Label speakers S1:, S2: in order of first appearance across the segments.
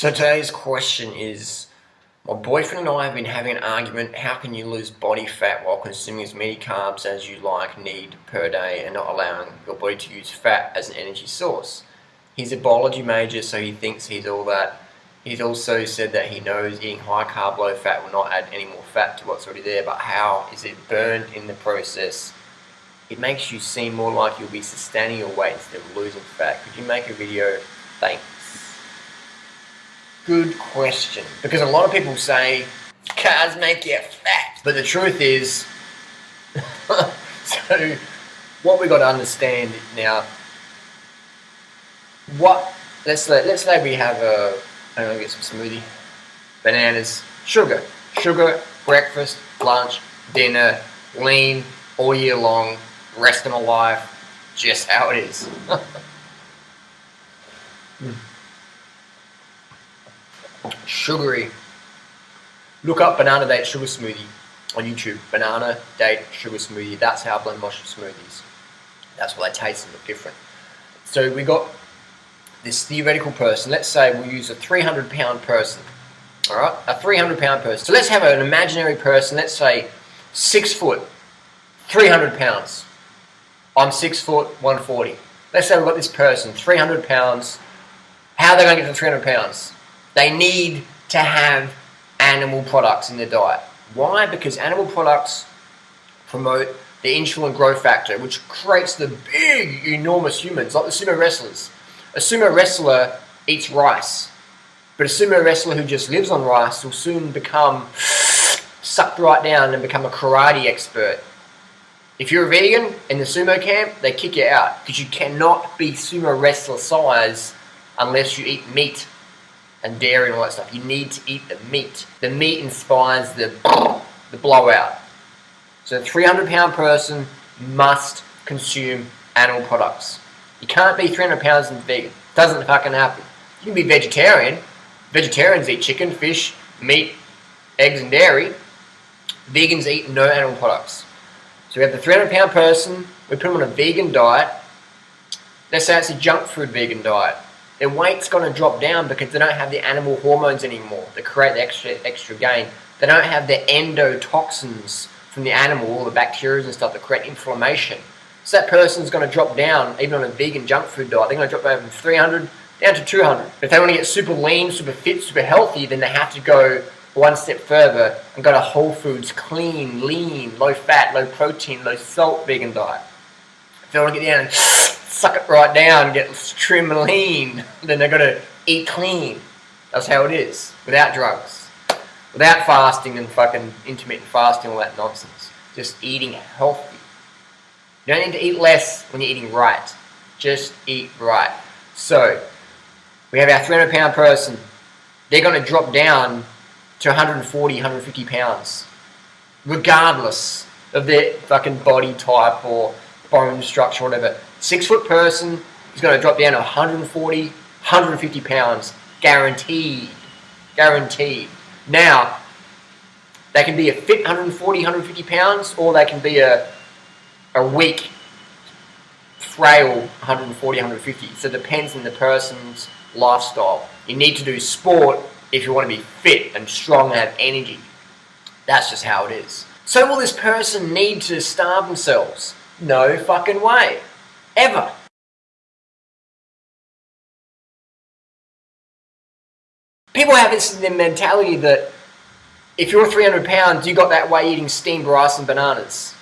S1: So today's question is, my boyfriend and I have been having an argument. How can you lose body fat while consuming as many carbs as you need per day and not allowing your body to use fat as an energy source? He's a biology major, so he thinks he's all that. He's also said that he knows eating high carb, low fat will not add any more fat to what's already there, but how is it burned in the process? It makes you seem more like you'll be sustaining your weight instead of losing fat. Could you make a video? Thanks. Good question. Because a lot of people say, carbs make you fat. But the truth is, so what we got to understand now, let's say we have I'm going to get some smoothie, bananas, sugar, breakfast, lunch, dinner, lean, all year long, rest of my life, just how it is. Sugary. Look up banana date sugar smoothie on YouTube. Banana date sugar smoothie. That's how I blend my smoothies. That's why they taste and look different. So we got this theoretical person. Let's say we'll use a 300-pound person. Alright? A 300-pound person. So let's have an imaginary person, let's say 6 foot, 300 pounds. I'm 6 foot, 140. Let's say we've got this person, 300 pounds. How are they going to get to 300 pounds? They need to have animal products in their diet. Why? Because animal products promote the insulin growth factor, which creates the big, enormous humans, like the sumo wrestlers. A sumo wrestler eats rice, but a sumo wrestler who just lives on rice will soon become sucked right down and become a karate expert. If you're a vegan in the sumo camp, they kick you out because you cannot be sumo wrestler size unless you eat meat and dairy and all that stuff. You need to eat the meat. The meat inspires the blowout. So a 300-pound person must consume animal products. You can't be 300 pounds and vegan. Doesn't fucking happen. You can be vegetarian. Vegetarians eat chicken, fish, meat, eggs and dairy. Vegans eat no animal products. So we have the 300-pound person, we put them on a vegan diet. Let's say it's a junk food vegan diet. Their weight's going to drop down because they don't have the animal hormones anymore that create the extra gain. They don't have the endotoxins from the animal, all the bacteria and stuff that create inflammation. So that person's going to drop down, even on a vegan junk food diet, they're going to drop down from 300 down to 200. If they want to get super lean, super fit, super healthy, then they have to go one step further and go to Whole Foods, clean, lean, low fat, low protein, low salt vegan diet. If they want to get down and suck it right down and get trim and lean, then they're going to eat clean. That's how it is, without drugs, without fasting and fucking intermittent fasting, all that nonsense. Just eating healthy. You don't need to eat less when you're eating right. Just eat right. So, we have our 300-pound person. They're going to drop down to 140, 150 pounds. Regardless of their fucking body type or bone structure or whatever. 6 foot person is going to drop down to 140, 150 pounds. Guaranteed. Guaranteed. Now, they can be a fit 140, 150 pounds, or they can be a weak, frail 140, 150. So it depends on the person's lifestyle. You need to do sport if you want to be fit and strong and have energy. That's just how it is. So will this person need to starve themselves? No fucking way. Ever. People have this in their mentality that if you're 300 pounds, you got that way eating steamed rice and bananas.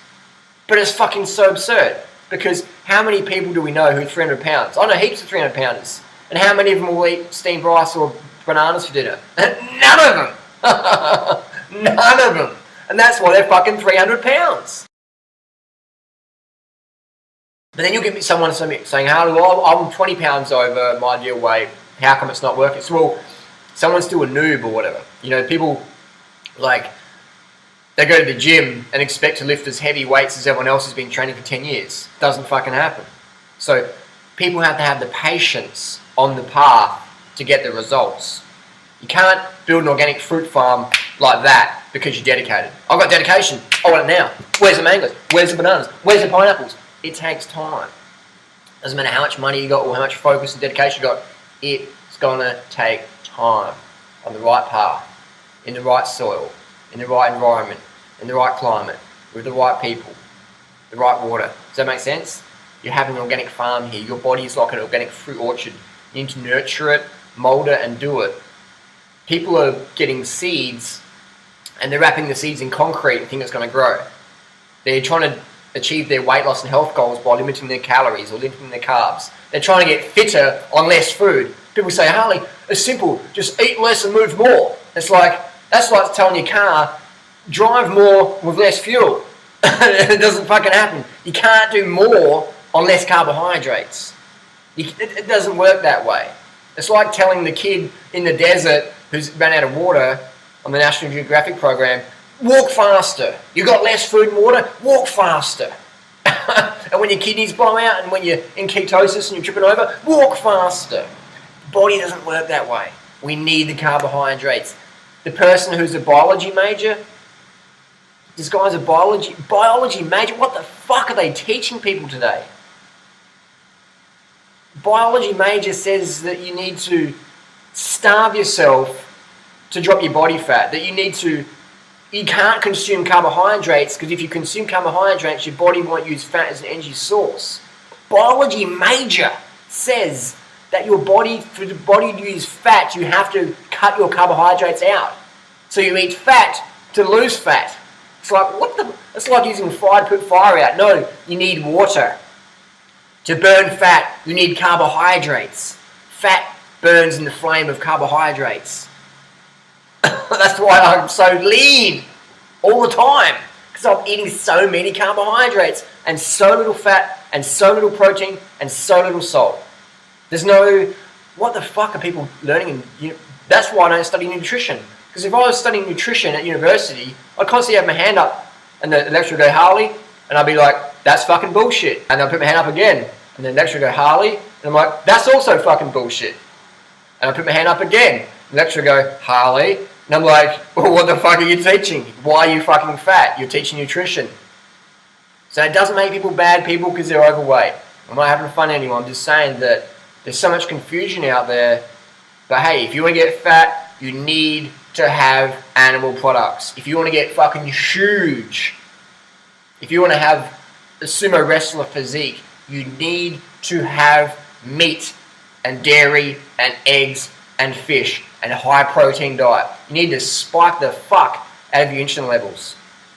S1: But it's fucking so absurd. Because how many people do we know who are 300 pounds? I know heaps of 300 pounders. And how many of them will eat steamed rice or bananas for dinner? None of them. None of them. And that's why they're fucking 300 pounds. But then you'll get someone saying, Harley, well, I'm 20 pounds over my ideal weight. How come it's not working? So, well, someone's still a noob or whatever. You know, people, like, they go to the gym and expect to lift as heavy weights as everyone else has been training for 10 years. Doesn't fucking happen. So, people have to have the patience on the path to get the results. You can't build an organic fruit farm like that because you're dedicated. I've got dedication. I want it now. Where's the mangoes? Where's the bananas? Where's the pineapples? It takes time. Doesn't matter how much money you got or how much focus and dedication you got. It's gonna take time, on the right path, in the right soil, in the right environment, in the right climate, with the right people, the right water. Does that make sense? You have an organic farm here. Your body is like an organic fruit orchard. You need to nurture it, mold it, and do it. People are getting seeds and they're wrapping the seeds in concrete and think it's going to grow. They're trying to achieve their weight loss and health goals by limiting their calories or limiting their carbs. They're trying to get fitter on less food. People say, Harley, it's simple, just eat less and move more. It's like, that's like telling your car, drive more with less fuel. It doesn't fucking happen. You can't do more on less carbohydrates. It doesn't work that way. It's like telling the kid in the desert who's run out of water on the National Geographic program, walk faster. You got less food and water, walk faster. And when your kidneys blow out and when you're in ketosis and you're tripping over, walk faster. The body doesn't work that way. We need the carbohydrates. The person who's a biology major, this guy's a biology major, what the fuck are they teaching people today? Biology major says that you need to starve yourself to drop your body fat, that you can't consume carbohydrates because if you consume carbohydrates, your body won't use fat as an energy source. Biology major says that for the body to use fat, you have to cut your carbohydrates out. So you eat fat to lose fat. It's like, it's like using fire to put fire out. No, you need water. To burn fat, you need carbohydrates. Fat burns in the flame of carbohydrates. That's why I'm so lean all the time. Because I'm eating so many carbohydrates and so little fat and so little protein and so little salt. There's no, what the fuck are people learning? That's why I don't study nutrition. Because if I was studying nutrition at university, I'd constantly have my hand up and the lecturer would go, Harley, and I'd be like, that's fucking bullshit. And I'd put my hand up again. And the lecturer would go, Harley, and I'm like, that's also fucking bullshit. And I put my hand up again. The lecturer would go, Harley, and I'm like, well, what the fuck are you teaching? Why are you fucking fat? You're teaching nutrition. So it doesn't make people bad people because they're overweight. I'm not having fun anymore. I'm just saying that there's so much confusion out there. But hey, if you want to get fat, you need to have animal products. If you want to get fucking huge, if you want to have a sumo wrestler physique, you need to have meat and dairy and eggs and fish and a high protein diet. You need to spike the fuck out of your insulin levels.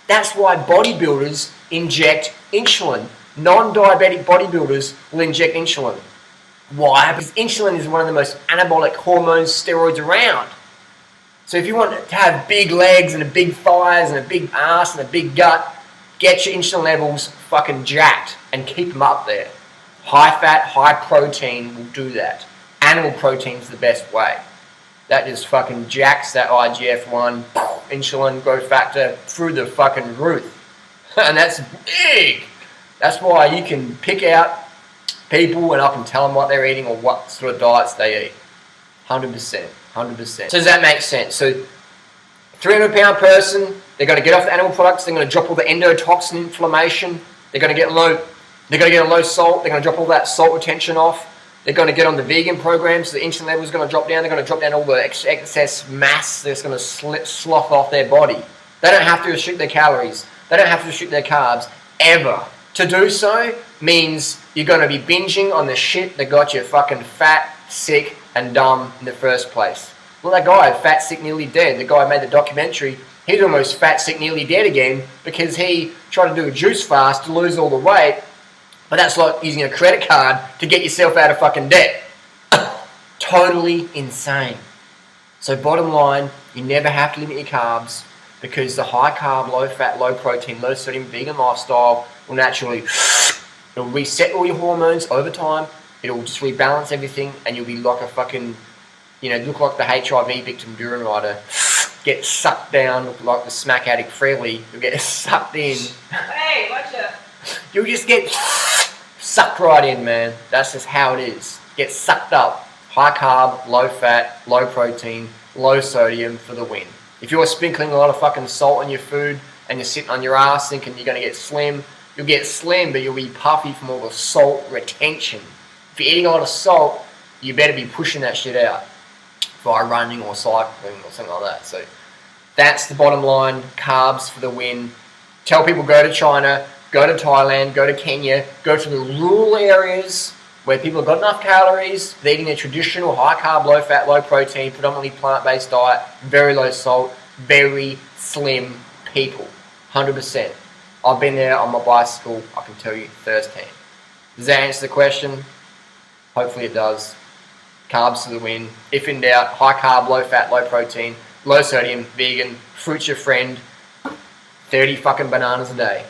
S1: That's why bodybuilders inject insulin. Non-diabetic bodybuilders will inject insulin. Why? Because insulin is one of the most anabolic hormones, steroids around. So if you want to have big legs and a big thighs and a big ass and a big gut, get your insulin levels fucking jacked and keep them up there. High fat, high protein will do that. Animal protein is the best way. That just fucking jacks that IGF-1 insulin growth factor through the fucking roof. And that's big. That's why you can pick out people and I can tell them what they're eating or what sort of diets they eat. 100%. 100%. So does that make sense? So 300-pound person, they're going to get off the animal products, they're going to drop all the endotoxin inflammation, they're going to get low salt, they're going to drop all that salt retention off, they're going to get on the vegan program, so the insulin level is going to drop down, they're going to drop down all the excess mass that's going to slough off their body. They don't have to restrict their calories, they don't have to restrict their carbs, ever. To do so means you're going to be binging on the shit that got you fucking fat, sick, and dumb in the first place. Well, that guy, fat, sick, nearly dead, the guy who made the documentary, he's almost fat, sick, nearly dead again because he tried to do a juice fast to lose all the weight, but that's like using a credit card to get yourself out of fucking debt. Totally insane. So bottom line, you never have to limit your carbs because the high carb, low fat, low protein, low sodium vegan lifestyle will naturally it'll reset all your hormones over time. It'll just rebalance everything and you'll be like a fucking, look like the HIV victim Durianrider, get sucked down, look like the smack addict Freelee, you'll get sucked in.
S2: Hey, watch it.
S1: You'll just get sucked right in, man. That's just how it is. Get sucked up. High carb, low fat, low protein, low sodium for the win. If you're sprinkling a lot of fucking salt in your food and you're sitting on your ass thinking you're going to get slim, you'll get slim, but you'll be puffy from all the salt retention. If you're eating a lot of salt, you better be pushing that shit out. via running or cycling or something like that. So that's the bottom line. Carbs for the win. Tell people go to China, go to Thailand, go to Kenya, go to the rural areas where people have got enough calories, they're eating a traditional high carb, low fat, low protein, predominantly plant-based diet, very low salt, very slim people, 100%. I've been there on my bicycle, I can tell you firsthand. Does that answer the question? Hopefully it does. Carbs to the win. If in doubt, high carb, low fat, low protein, low sodium, vegan, fruit's your friend, 30 fucking bananas a day.